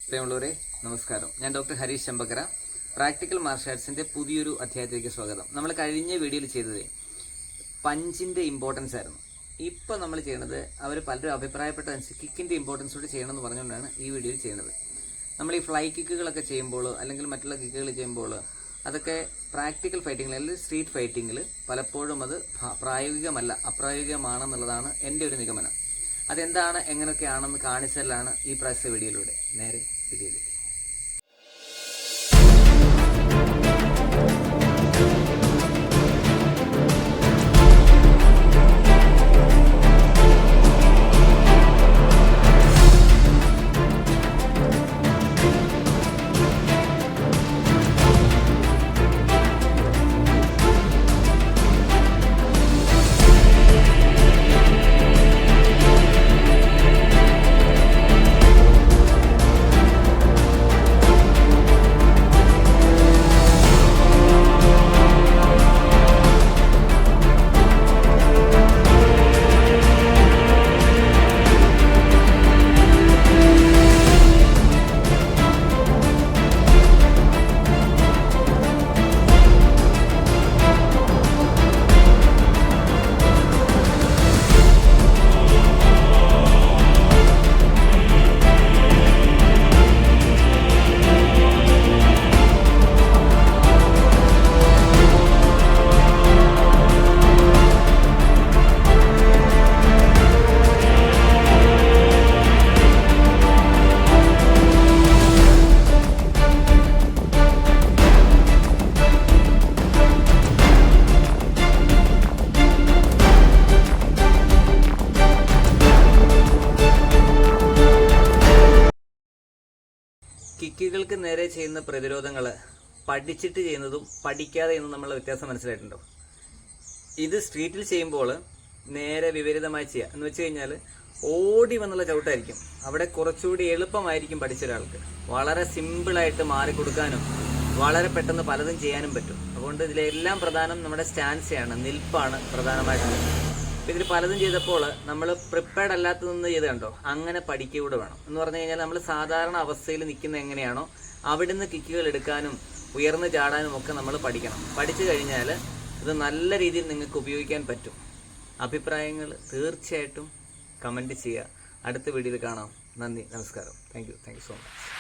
പ്രിയമുള്ളവരെ നമസ്കാരം. ഞാൻ doctor Harish Chembakkara. Practical martial ആർട്സിന്റെ പുതിയൊരു അധ്യായത്തിലേക്ക് സ്വാഗതം. നമ്മൾ കഴിഞ്ഞ വീഡിയോയിൽ ചെയ്തത് പഞ്ചിന്റെ ഇമ്പോർട്ടൻസ് ആയിരുന്നു. ഇപ്പം നമ്മൾ ചെയ്യണത് അവർ പലരും അഭിപ്രായപ്പെട്ടതനുസരിച്ച് കിക്കിന്റെ ഇമ്പോർട്ടൻസ് കൂടി ചെയ്യണമെന്ന് പറഞ്ഞുകൊണ്ടാണ് ഈ വീഡിയോയിൽ ചെയ്യുന്നത്. നമ്മൾ ഈ ഫ്ലൈ കിക്കുകളൊക്കെ ചെയ്യുമ്പോൾ അല്ലെങ്കിൽ മറ്റുള്ള കിക്കുകൾ ചെയ്യുമ്പോൾ അതൊക്കെ പ്രാക്ടിക്കൽ ഫൈറ്റിങ്ങിൽ അല്ലെങ്കിൽ സ്ട്രീറ്റ് ഫൈറ്റിങ്ങിൽ പലപ്പോഴും അത് പ്രായോഗികമല്ല, അപ്രായോഗികമാണെന്നുള്ളതാണ് എൻ്റെ ഒരു നിഗമനം. അതെന്താണ് എങ്ങനെയൊക്കെയാണെന്ന് കാണിച്ചാലാണ് ഈ പ്രാവശ്യത്തെ വീഡിയോയിലൂടെ. നേരെ വീഡിയോയിലേക്ക്. കിക്കുകൾക്ക് നേരെ ചെയ്യുന്ന പ്രതിരോധങ്ങൾ പഠിച്ചിട്ട് ചെയ്യുന്നതും പഠിക്കാതെ ചെയ്യുന്നതും തമ്മിലുള്ള വ്യത്യാസം മനസ്സിലായിട്ടുണ്ടോ? ഇത് സ്ട്രീറ്റിൽ ചെയ്യുമ്പോൾ നേരെ വിപരീതമായി ചെയ്യുക എന്ന് വെച്ച് കഴിഞ്ഞാൽ ഓടി വന്നുള്ള ചവിട്ടായിരിക്കും. അവിടെ കുറച്ചുകൂടി എളുപ്പമായിരിക്കും പഠിച്ച ഒരാൾക്ക്. വളരെ സിമ്പിളായിട്ട് മാറിക്കൊടുക്കാനും വളരെ പെട്ടെന്ന് പലതും ചെയ്യാനും പറ്റും. അതുകൊണ്ട് ഇതിലെല്ലാം പ്രധാനം നമ്മുടെ സ്റ്റാൻസാണ്, നിൽപ്പാണ് പ്രധാനമായിട്ടുള്ളത്. ഇതിൽ പലതും ചെയ്തപ്പോൾ നമ്മൾ പ്രിപ്പയർഡ് അല്ലാത്തതെന്ന് ചെയ്ത് കണ്ടോ, അങ്ങനെ പഠിക്കുക വേണം. എന്ന് പറഞ്ഞു കഴിഞ്ഞാൽ നമ്മൾ സാധാരണ അവസ്ഥയിൽ നിൽക്കുന്ന എങ്ങനെയാണോ അവിടുന്ന് കിക്കുകൾ എടുക്കാനും ഉയർന്നു ചാടാനും ഒക്കെ നമ്മൾ പഠിക്കണം. പഠിച്ചു കഴിഞ്ഞാൽ ഇത് നല്ല രീതിയിൽ നിങ്ങൾക്ക് ഉപയോഗിക്കാൻ പറ്റും. അഭിപ്രായങ്ങൾ തീർച്ചയായിട്ടും കമൻറ്റ് ചെയ്യുക. അടുത്ത വീഡിയോയിൽ കാണാം. നന്ദി, നമസ്കാരം. Thank you so much.